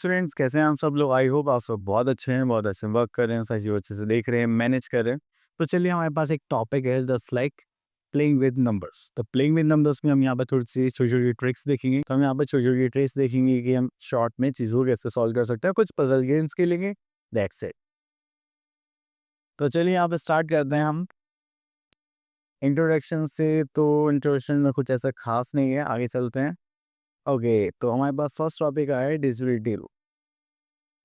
Students, कैसे हैं आप सब लोग? आई होप आप सब बहुत अच्छे हैं, बहुत अच्छे वर्क कर रहे हैं, सारी चीज़ें अच्छे से देख रहे हैं, मैनेज कर रहे हैं। तो चलिए, हमारे पास एक टॉपिक है just like playing with numbers. तो प्लेइंग विद नंबर्स में हम यहाँ पर थोड़ी-सी छोटी-छोटी ट्रिक्स देखेंगे। तो हम यहाँ पर छोटी-छोटी ट्रिक्स देखेंगे कि हम शॉर्ट में चीज़ों को कैसे सॉल्व कर सकते हैं, कुछ पजल गेम्स खेलेंगे, दैट्स इट। तो चलिए यहाँ पे स्टार्ट करते हैं हम इंट्रोडक्शन से। तो इंट्रोडक्शन में कुछ ऐसा खास नहीं है, आगे चलते हैं। ओके, तो हमारे पास फर्स्ट टॉपिक आया है डिविजिबिलिटी रूल।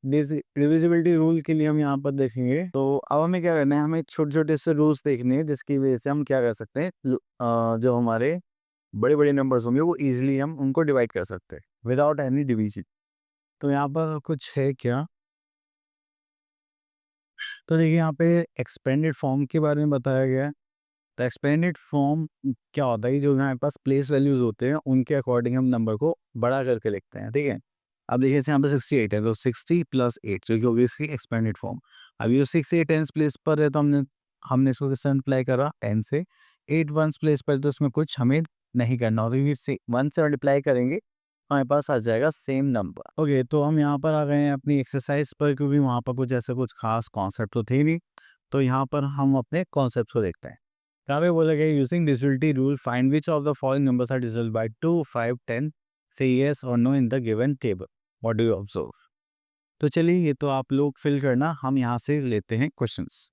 डिविजिबिलिटी रूल के लिए हम यहाँ पर देखेंगे। तो अब हमें क्या करना है, हमें छोटे-छोटे से रूल्स देखने हैं जिसकी वजह से हम क्या कर सकते हैं, जो हमारे बड़े-बड़े नंबर्स होंगे वो ईज़िली हम उनको डिवाइड कर सकते हैं विदाउट एनी डिवीज़न। तो यहाँ पर कुछ है क्या? तो देखिए, यहाँ पे एक्सपेंडेड फॉर्म के बारे में बताया गया है। तो एक्सपेंडेड फॉर्म क्या होता है कि जो हमारे पास प्लेस वैल्यूज़ होते हैं उनके अकॉर्डिंग हम नंबर को बड़ा करके लिखते हैं, ठीक है? अब देखिए, जैसे यहाँ पे 68 है तो 60 प्लस 8 जो कि होगी इसकी एक्सपेंडेड फॉर्म। अब ये 6 ये 10th प्लेस पर है तो हमने हमने इसको किससे मल्टीप्लाई करा 10 से। 8 1st प्लेस पर है तो इसमें कुछ हमें नहीं करना होता क्योंकि से 1 से मल्टीप्लाई करेंगे हमारे पास आ जाएगा सेम नंबर। ओके, तो हम यहाँ पर आ गए हैं अपनी एक्सरसाइज पर क्योंकि वहाँ पर कुछ ऐसा कुछ खास कॉन्सेप्ट तो थे नहीं। तो यहाँ पर हम अपने कॉन्सेप्ट को देखते हैं। यहाँ पे बोला गया using divisibility rule find which of the following numbers are divisible by 2 5 10 से यस और no in the given table. What do you observe? तो चलिए, ये तो आप लोग फिल करना, हम यहाँ से लेते हैं questions.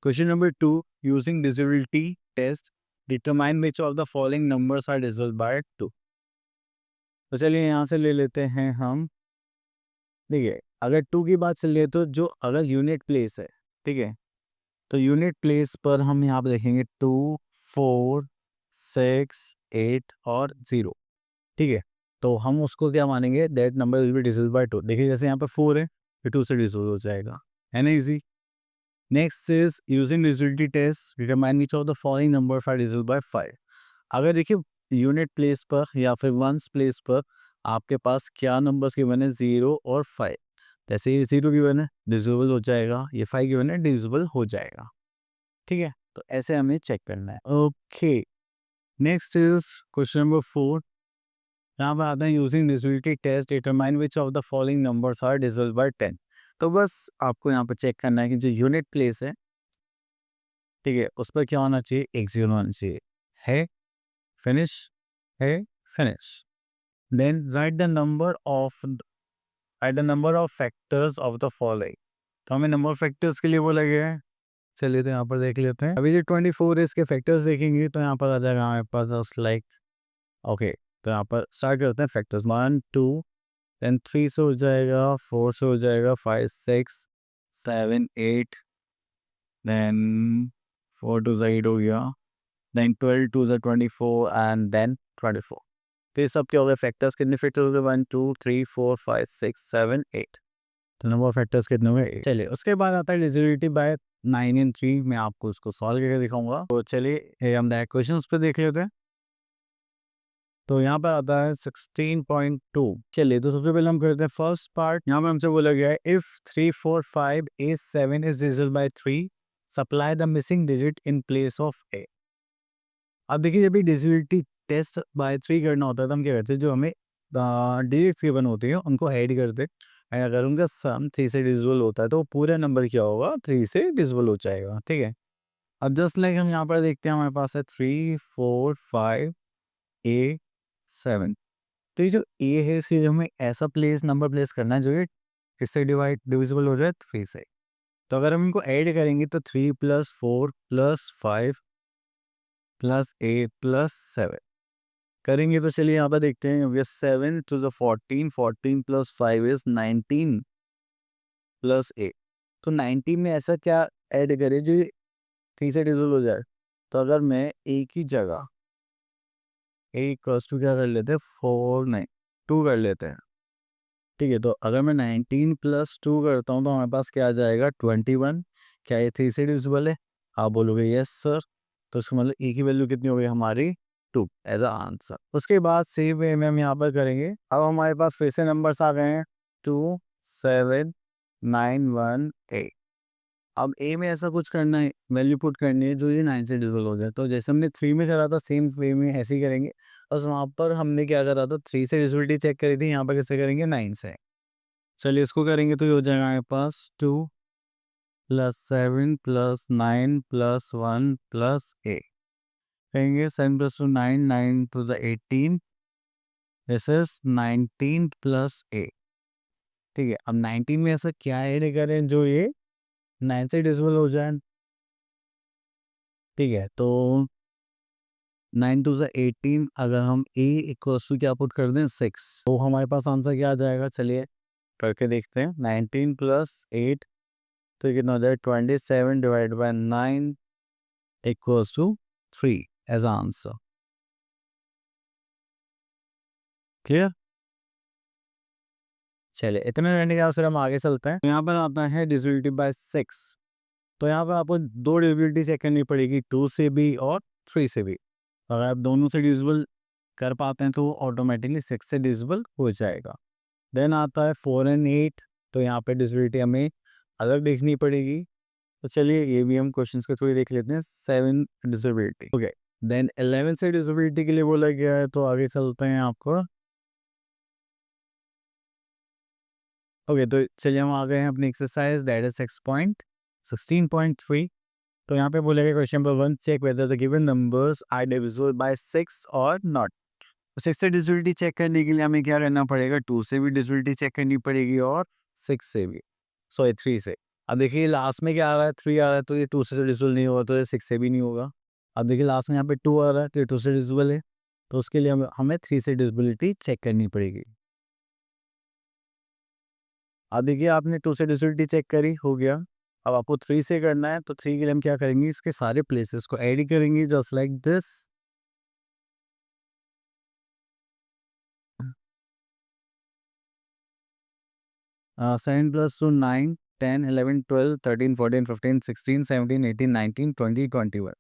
Question number 2, using divisibility test determine which of the following numbers are divisible by 2। तो चलिए, यहाँ से ले लेते हैं हम। देखिए, अगर 2 की बात चल रही है तो जो अगर यूनिट प्लेस है, ठीक है, तो यूनिट प्लेस पर हम यहाँ पे देखेंगे 2 4 6 8 और 0, ठीक है। तो हम उसको क्या मानेंगे, that number will be divisible by 2। देखिए, जैसे यहाँ पे 4 है, फिर 2 से डिविजिबल हो जाएगा, है ना, easy. Next is using divisibility test determine which of the following numbers are divisible by 5। अगर देखिए, यूनिट प्लेस पर या फिर वंस प्लेस पर आपके पास क्या नंबर्स गिवन है, 0 और 5। जैसे ये 0 गिवन है, डिविजिबल हो जाएगा, ये 5 गिवन है, डिविजिबल हो जाएगा, ठीक है। तो ऐसे हमें चेक करना है। Okay, next is question number 4। यहाँ पर आता है using divisibility test determine which of the following numbers are divisible by 10। तो बस आपको यहाँ पर चेक करना है कि जो यूनिट प्लेस है, ठीक है, उस पर क्या होना चाहिए, एक 0 होना चाहिए। है, फिनिश, है, finish. Then write the number of factors of the following. तो हमें नंबर ऑफ फैक्टर्स के लिए बोला गया है। चलिए, तो यहाँ पर देख लेते हैं। अभी जो 24 है इसके फैक्टर्स देखेंगे तो यहाँ पर आ जाएगा हमारे पास जस्ट लाइक। ओके, तो यहाँ पर स्टार्ट करते हैं फैक्टर्स 1 2, देन 3 से हो जाएगा, 4 से हो जाएगा, 5 6 7 8, देन 4 टू 8 हो गया, देन 12 टू 24 एंड देन 24। तो ये सब क्या हो गए फैक्टर्स, कितने फैक्टर्स हो गए, 1 2 3 4 5 6 7 8। तो नंबर ऑफ फैक्टर्स कितने हुए, 8। चलिए, उसके बाद आता है डिविजिबिलिटी बाय 9 एंड 3। मैं आपको उसको सॉल्व करके दिखाऊंगा। तो चलिए, हम डायरेक्ट क्वेश्चंस पे देख लेते हैं। तो यहाँ पर आता है 16.2। चलिए, तो सबसे पहले हम करते हैं फर्स्ट पार्ट। यहाँ पे हमसे बोला गया है if 3 4 5 8 7 is divisible by 3, supply the missing digit in place of A. अब देखिए, जब भी डिविजिबिलिटी टेस्ट बाय 3 करना होता है तो हम क्या करते हैं, जो हमें डिजिट्स गिवन होती हैं उनको ऐड करते हैं। एंड अगर उनका सम 3 से डिविजिबल होता है तो पूरा नंबर क्या होगा, 3 से डिविजिबल हो जाएगा, ठीक है। अब जस्ट लाइक हम यहाँ पर देखते हैं, हमारे पास है 3 4 5 ए 7। तो ये जो ए है इसे हमें ऐसा नंबर प्लेस करना है जो ये इससे डिविजिबल हो जाए 3 से। तो अगर हम इनको ऐड करेंगे तो 3 प्लस 4 प्लस 5 प्लस 8 प्लस 7 करेंगे। तो चलिए, यहाँ पर देखते हैं, 7 to the 14, 14 plus 5 is 19 plus 8। तो 19 में ऐसा क्या ऐड करें जो 3 से डिविजिबल हो जाए। तो अगर मैं ए की जगह ए इक्वल्स टू क्या कर लेते हैं, 4 नहीं 2 कर लेते हैं, ठीक है। तो अगर मैं 19 प्लस 2 करता हूँ तो हमारे पास क्या आ जाएगा, 21। क्या ये 3 से डिविजिबल है? आप बोलोगे यस सर। तो इसका मतलब ए की वैल्यू कितनी हो गई हमारी, 2 एज अ आंसर। उसके बाद सेम वे में हम यहाँ पर करेंगे। अब हमारे पास फिर से नंबर्स आ गए हैं 2 7 9 1 8। अब ए में ऐसा कुछ करना है, वैल्यू पुट करनी है जो ये 9 से डिविजिबल हो जाए। तो जैसे हमने 3 में करा था सेम वे में ऐसे ही करेंगे। बस वहाँ पर हमने क्या करा था, 3 से डिविजिबिलिटी चेक करी थी, यहाँ पर कैसे करेंगे, 9 से। चलिए इसको करेंगे तो ये हो जाएगा हमारे पास 2 + 7 + 9 + 1 + 8 कहेंगे 7 + 2 9 9 to the 18 दिस इज 19 + 8 ठीक है। अब 19 में ऐसा क्या ऐड करें जो ये 9 से डिविजिबल हो जाए। ठीक है तो 9 to the 18 अगर हम a = क्या पुट कर दें 6 तो हमारे पास आंसर क्या आ जाएगा। चलिए करके देखते हैं। 19 + 8 तो कितना हो जाएगा 27 divide by 9 = 3 as answer. Clear. चलिए इतने रहने के बाद फिर हम आगे चलते हैं। तो यहाँ पर आता है डिविजिबिलिटी बाय 6। तो यहाँ पर आपको दो डिविजिबिलिटी चेक करनी पड़ेगी 2 से भी और 3 से भी। अगर आप दोनों से डिविजिबल कर पाते हैं तो वो ऑटोमेटिकली 6 से डिविजिबल हो जाएगा। देन आता है 4 और 8 तो यहाँ पे डिविजिबिलिटी हमें अलग देखनी पड़ेगी। तो चलिए ये भी हम क्वेश्चंस के थ्रू देख लेते हैं। 7 डिविजिबिलिटी ओके। देन 11 से डिविजिबिलिटी के लिए बोला गया है तो आगे चलते हैं आपको। ओके तो चलिए हम आ गए हैं अपनी एक्सरसाइज दैट इज 6.16.3। तो यहाँ पे बोलेगा question number 1 check whether the given numbers are divisible by 6 और नॉट। तो 6 से डिविजिबिलिटी चेक करने के लिए हमें क्या करना पड़ेगा 2 से भी डिविजिबिलिटी चेक करनी पड़ेगी और 6 से भी सॉरी 3 से। अब देखिए लास्ट में क्या आ रहा है 3 आ रहा है तो ये 2 से डिविजिबल नहीं होगा तो ये 6 से भी नहीं होगा। अब देखिए लास्ट में यहाँ पे 2 आ रहा है तो ये 2 से डिविजिबल है तो उसके लिए हमें 3 से डिविजिबिलिटी चेक करनी पड़ेगी। अब देखिए आपने 2 से डिविजिबिलिटी चेक करी हो गया। अब आपको 3 से करना है तो 3 के लिए हम क्या करेंगे इसके सारे प्लेसेस को ऐड करेंगे just like this. 7 + 2 9 10 11 12 13 14 15 16 17 18 19 20 21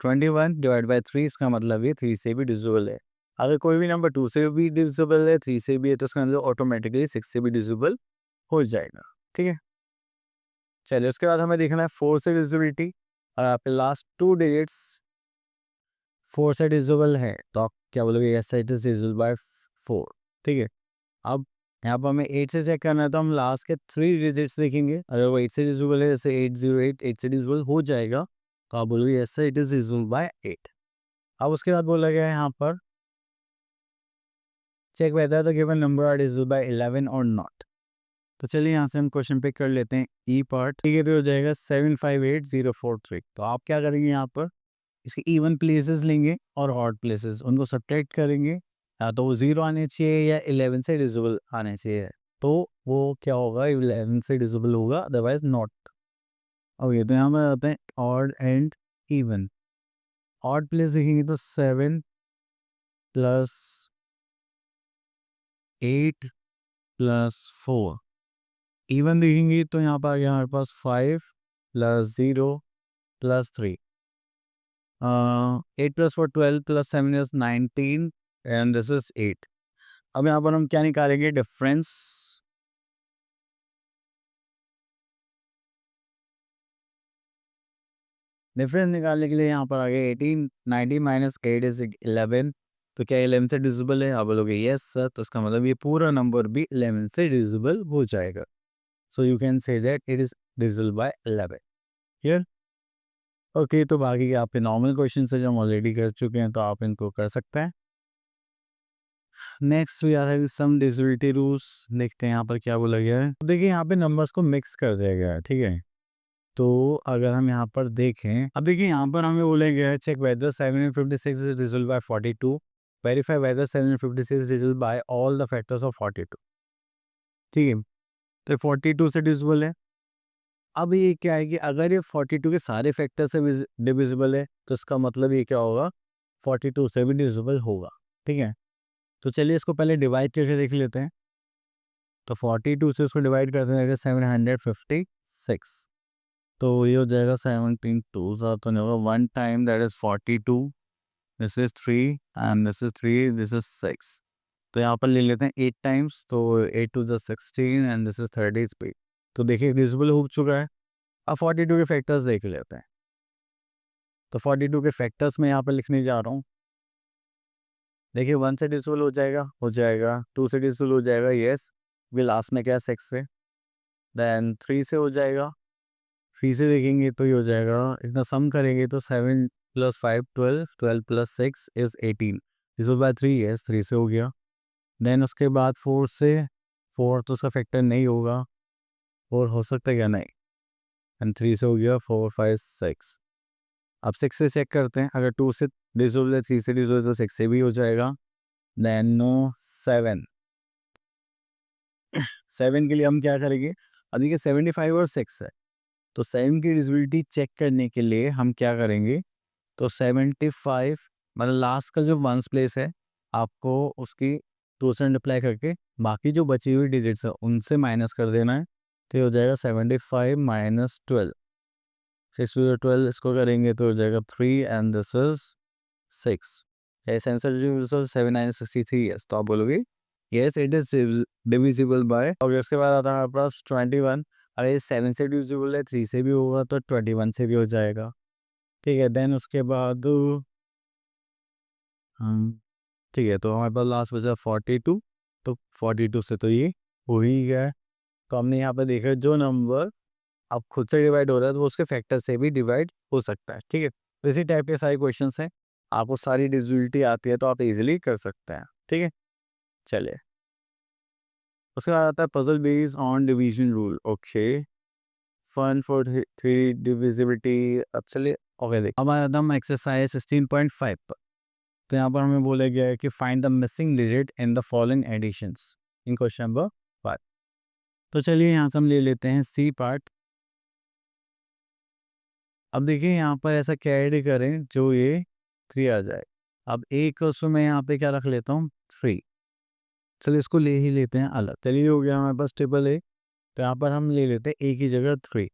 21 divide by 3 इसका मतलब ये 3 से भी डिविजिबल है। अगर कोई भी नंबर 2 से भी डिविजिबल है 3 से भी है तो इसका मतलब ऑटोमेटिकली 6 से भी डिविजिबल हो जाएगा। ठीक है चलिए उसके बाद हमें देखना है 4 से डिविजिबिलिटी। और आपके लास्ट 2 डिजिट्स 4 से डिविजिबल है तो आप क्या बोलोगे yes it is divisible bye 4। ठीक है अब यहाँ पर हमें 8 से चेक करना है तो हम लास्ट के 3 डिजिट्स देखेंगे। अगर वो 8 से डिविजिबल है जैसे 808 8 से डिविजिबल हो जाएगा तो आप बोलोगे yes it is divisible by 8। अब उसके बाद बोला गया है यहाँ पर check whether the given number are divisible by 11 और नॉट। तो चलिए यहाँ से हम क्वेश्चन पिक कर लेते हैं ई पार्ट। ठीक है तो हो जाएगा 758043। तो आप क्या करेंगे यहाँ पर इसके इवन प्लेसेस लेंगे और ऑड प्लेसेस उनको सब्ट्रैक्ट करेंगे। या तो वो 0 आने चाहिए या 11 से डिविजिबल आने चाहिए तो वो क्या होगा 11 से डिविजिबल होगा अदरवाइज नॉट। ओके तो यहाँ पर आते हैं odd and even. Odd place देखेंगे तो 7 + 8 + 4। इवन देखेंगे तो यहाँ पर आ गया हमारे पास 5 + 0 + 3। 8 + 4 12 + 7 is 19 and this is 8। अब यहाँ पर हम क्या निकालेंगे डिफरेंस। डिफरेंस निकालने के लिए यहाँ पर आ गया 18 90 - 8 इज 11। तो क्या 11 से डिविजिबल है आप बोलोगे यस सर तो इसका मतलब ये पूरा नंबर भी 11 से डिविजिबल हो जाएगा। So you can say that it is divisible by 11। Clear. Okay तो बाकी के आपके नॉर्मल क्वेश्चन से जो हम ऑलरेडी कर चुके हैं तो आप इनको कर सकते हैं। Next we are having some divisibility rules. देखते हैं यहाँ पर क्या बोला गया है। देखिए यहाँ पे नंबर्स को मिक्स कर दिया गया है। ठीक है तो अगर हम यहाँ पर देखें अब देखिए यहाँ पर हमें बोला गया है check whether 756 is divisible by 42। Verify whether 756 is divisible by all the factors of 42। ठीक है तो 42 से डिविजिबल है। अब ये क्या है कि अगर ये 42 के सारे फैक्टर से डिविजिबल है तो इसका मतलब ये क्या होगा 42 से भी डिविजिबल होगा। ठीक है तो चलिए इसको पहले डिवाइड करके देख लेते हैं। तो 42 से इसको डिवाइड करते हैं 756। तो ये हो जाएगा 17 2 तो नहीं होगा 1 time that is 42। This is 3 and this is 3 this is 6। तो यहाँ पर ले लेते हैं 8 टाइम्स तो 8 2 16 एंड दिस इज 33। तो देखिए डिविजिबल हो चुका है। अब 42 के फैक्टर्स देख लेते हैं। तो 42 के फैक्टर्स में यहाँ पर लिखने जा रहा हूँ। देखिए 1 से डिविजिबल हो जाएगा 2 से डिविजिबल हो जाएगा यस भी लास्ट में क्या 6 से, देन 3 से हो जाएगा, 3 से देखेंगे तो ये हो जाएगा, इतना सम करेंगे तो 7 + 5 12, 12 + 6 इज़ 18, दिस बाय 3 है, 3 से हो गया। देन उसके बाद 4 से, 4 तो उसका फैक्टर नहीं होगा, 4 हो सकता है क्या, नहीं, एंड 3 से हो गया, 4 5 6। अब 6 से चेक करते हैं, अगर 2 से डिविजिबल है, 3 से डिविजिबल तो 6 से भी हो जाएगा। देन 7, 7 के लिए हम क्या करेंगे, अब देखिए 75 और 6 है, तो 7 की डिविजिबिलिटी चेक करने के लिए हम क्या करेंगे, तो 75 मतलब लास्ट का जो वंस प्लेस है, आपको उसकी 2 से अप्लाई करके बाकी जो बची हुई डिजिट्स है उनसे माइनस कर देना है, तो ये हो जाएगा 75 - 12, 6 टू 12, इसको करेंगे तो हो जाएगा 3 and this is 6। Yes, answer जो 7963 है, तो आप बोलोगे yes it is divisible bye, और उसके बाद आता है हमारे पास 21, अरे 7 से डिविजिबल है, 3 से भी होगा तो 21 से भी हो जाएगा, ठीक है। देन उसके बाद हम, ठीक है, तो हमारे पास लास्ट बचा 42, तो 42 से तो ये हो ही गया है। तो हमने यहाँ पे देखा जो नंबर अब खुद से डिवाइड हो रहा है तो वो उसके फैक्टर से भी डिवाइड हो सकता है, ठीक है। तो इसी टाइप के सारे क्वेश्चंस हैं, आपको सारी डिविजिबिलिटी आती है तो आप इजीली कर सकते हैं, ठीक है। चलिए, उसके बाद आता है puzzle based on division rule, okay, fun for three divisibility. अब चलिए, ओके, देख अब आता हम एक्सरसाइज 16.5 पर। तो यहाँ पर हमें बोला गया है कि find the missing digit in the following additions in question number 5। तो चलिए यहाँ से हम ले लेते हैं सी पार्ट। अब देखिए यहाँ पर ऐसा क्या ऐड करें जो ये 3 आ जाए। अब एक उसमें मैं यहाँ पे क्या रख लेता हूँ, 3। चलिए इसको ले ही लेते हैं अलग। चलिए हो गया हमारे पास ट्रिपल ए, तो यहाँ पर हम ले लेते हैं ए की जगह 3,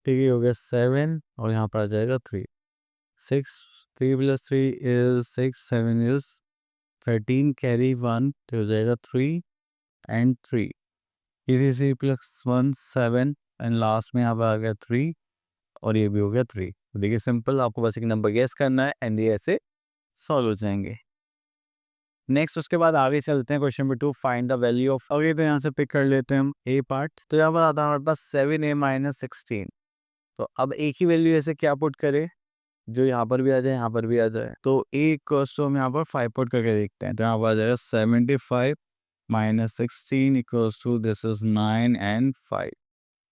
ठीक है, हो गया 7 और यहाँ पर आ जाएगा 3, 6, 3 + 3 इज 6, 7 इज 13, कैरी 1 तो हो जाएगा 3 एंड 3, ये 3 + 1 7 एंड लास्ट में यहाँ पर आ गया 3 और ये भी हो गया 3। देखिए सिंपल, आपको बस एक नंबर गेस करना है एंड ये ऐसे सॉल्व हो जाएंगे। नेक्स्ट उसके बाद आगे चलते हैं question number 2, find the value of, अगे तो यहाँ से पिक कर लेते हैं हम ए पार्ट। तो यहाँ पर आता है हमारे पास 7a - 16। तो अब एक ही वैल्यू ऐसे क्या पुट करे जो यहाँ पर भी आ जाए, यहाँ पर भी आ जाए। तो ए इक्वल्स टू हम यहाँ पर 5 पुट करके देखते हैं, तो यहाँ पर आ जाएगा 75 - 16 equals to this is 9 and 5।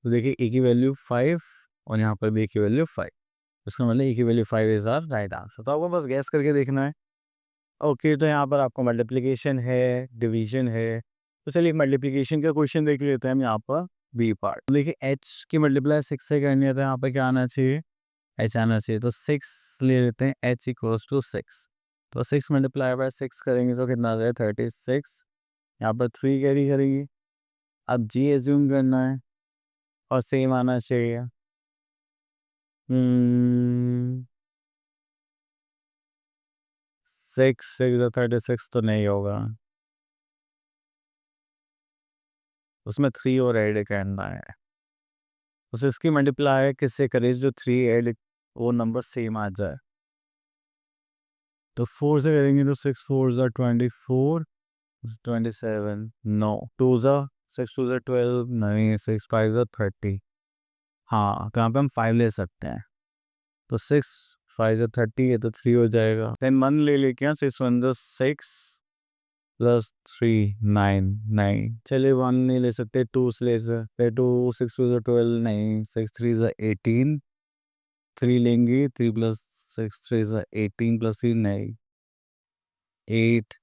तो देखिए ए की वैल्यू 5 और यहाँ पर बी की वैल्यू 5, इसका मतलब ए की value 5 is our right answer. तो आपको बस गैस करके देखना है। ओके, तो यहाँ पर आपको मल्टीप्लिकेशन है, डिवीजन है, तो चलिए मल्टीप्लिकेशन का क्वेश्चन देख लेते हैं हम यहाँ पर बी पार्ट। देखिए एच की मल्टीप्लाई 6 से करनी है, तो यहाँ पर क्या आना चाहिए, एच आना चाहिए। तो 6 ले लेते हैं, एच इक्वल्स टू 6। तो 6 मल्टीप्लाई बाय 6 करेंगे तो कितना आ जाएगा 36, यहाँ पर 3 कैरी करेंगे। अब जी एज्यूम करना है और सेम आना चाहिए। 6 6 36 तो नहीं होगा, उसमें 3 और ऐड करना है। उसे इसकी मल्टीप्लाई किससे करें जो 3 ऐड वो नंबर सेम आ जाए। तो 4 से करेंगे तो 6 4 ज़ा 24, 27, नो 2 ज़ा 6 2 ज़ा 12, नहीं 6 5 ज़ा 30। हाँ, तो यहाँ पे हम 5 ले सकते हैं, तो 6 5 ज़ा 30 है तो 3 हो जाएगा। देन 1 ले लेके 6 1 ज़ा 6 प्लस 3 9 9। चलिए 1 नहीं ले सकते, 2 से ले सकते, 2 6 2 ज़ा 12, नहीं 6 3 ज़ा 18, 3 लेंगे, 3 प्लस 6 3 ज़ा 18 प्लस 3 नहीं 8,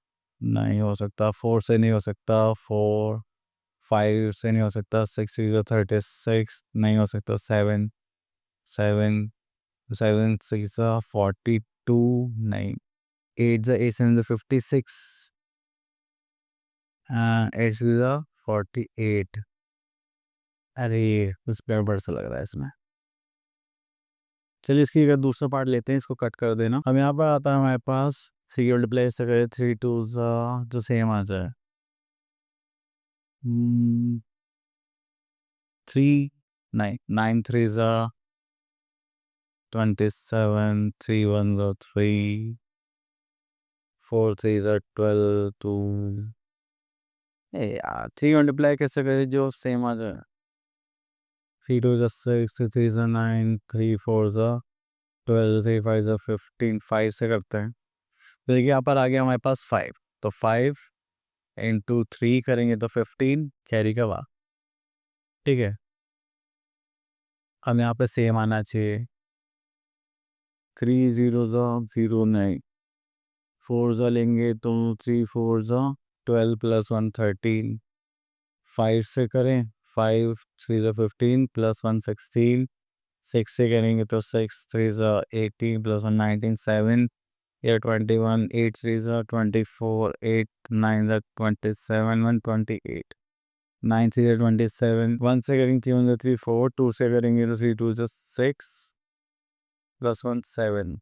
नहीं हो सकता, 4 से नहीं हो सकता, 4 5 से नहीं हो सकता, 6 6 ज़ा 36 नहीं हो सकता, 7 7 7 6 ज़ा 42 नहीं, 8 ज़ा 8 7 ज़ा 56, 8 6 ज़ा 48। अरे कुछ गड़बड़ सा लग रहा है इसमें। चलिए इसकी अगर दूसरा पार्ट लेते हैं, इसको कट कर देना। अब यहाँ पर आता है हमारे पास सी मल्टीप्लाई से करें 3 2 जो सेम आ जाए, 3 9 9 3 27, 3 1 3, 4 3 12 2, ए यार 3 मल्टीप्लाई कैसे करें जो सेम आ जाए। 3 2 जा 6, 3 3 जा 9, 3 4 जा 12, 3 5 जा 15, 5 से करते हैं। तो देखिए यहाँ पर आ गया हमारे पास 5, तो 5 इंटू 3 करेंगे तो 15 कैरी का वाह। ठीक है, अब यहाँ पे सेम आना चाहिए। 3 0 जा 0 9, 4 जा लेंगे तो 3 4 जा 12 प्लस 1 13, 5 से करें 5 3 जा 15 प्लस 1 16, 6 से करेंगे तो 6 3 जा 18 प्लस 1 19 7 या 21, 8 3 जा 24, 8 9 जा 27 1 28, 9 3 जा 27, 1 से करेंगे 3 1 जा 3 4, 2 से करेंगे तो 3 2 जा 6 प्लस 1 7,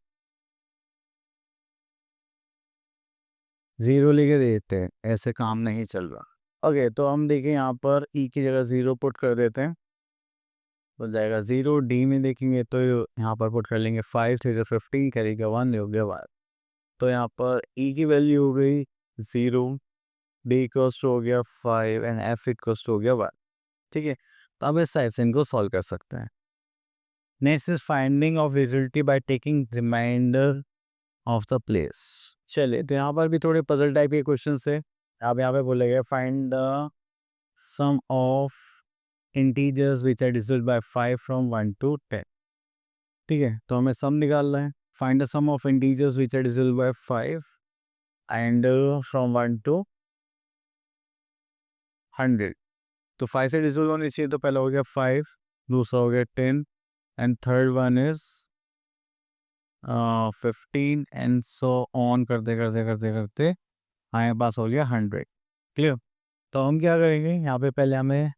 0 लेके देते हैं, ऐसे काम नहीं चल रहा। ओके, तो हम देखें यहाँ पर ई की जगह 0 पुट कर देते हैं, तो जाएगा 0। डी में देखेंगे तो यहाँ पर पुट कर लेंगे 5 3 15 करेगा 1 हो गया 1। तो यहाँ पर ई की वैल्यू हो गई 0, डी इक्वल्स टू हो गया 5 एंड एफ इक्वल्स टू हो गया 1। ठीक है, तो अब इस टाइप से इनको सॉल्व कर सकते हैं। Next is finding of result by taking reminder of the place. चलिए, तो यहाँ पर भी थोड़े पजल टाइप के क्वेश्चन है। अब यहाँ पे बोलेगा find the sum of integers which are divisible by 5 from 1 to 10। ठीक है, तो हमें सम निकालना है। Find the sum of integers which are divisible by 5 and from 1 to 100। तो 5 से डिविजिबल होनी चाहिए, तो पहला हो गया 5, दूसरा हो गया 10 and third one is 15 and so on करते करते करते करते हमारे पास हो गया 100। क्लियर, तो हम क्या करेंगे, यहाँ पे पहले हमें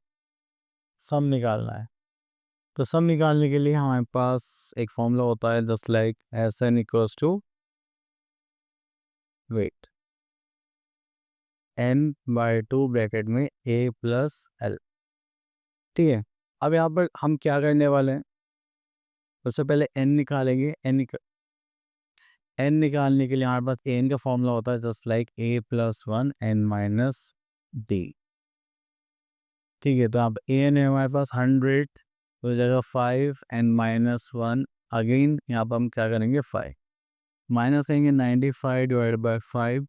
सम निकालना है। तो सम निकालने के लिए हमारे पास एक फॉर्मूला होता है, just like S N equals to wait N by 2 bracket में ए प्लस एल। ठीक है, अब यहाँ पर हम क्या करने वाले हैं, सबसे पहले एन निकालेंगे। एन निकालने के लिए हमारे पास एन का फॉर्मूला होता है just like A plus 1 N minus D. ठीक है, तो अब ए एन है हमारे पास 100, तो जगह 5 एन माइनस 1, अगेन यहाँ पर हम क्या करेंगे 5 माइनस करेंगे 95 divide by 5,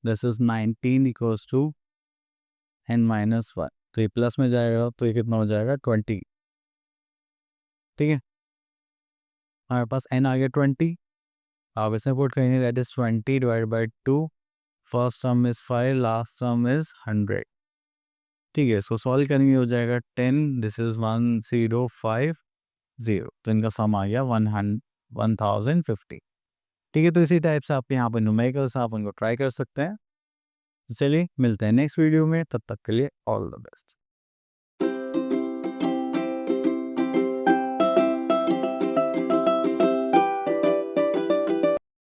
this is 19 equals to N minus 1। तो ये प्लस में जाएगा तो ये कितना हो जाएगा 20। ठीक है, हमारे पास एन आ गया 20, आप इसमें पुट करेंगे that is 20 divide by 2, first some is 5, last some is 100। ठीक है, इसको सॉल्व करेंगे हो जाएगा 10, दिस इज 1050, तो इनका सम आ गया 1050। ठीक है, तो इसी टाइप से आप यहाँ पर न्यूमेरिकल्स आप उनको ट्राई कर सकते हैं। तो चलिए मिलते हैं नेक्स्ट वीडियो में, तब तक के लिए ऑल द बेस्ट।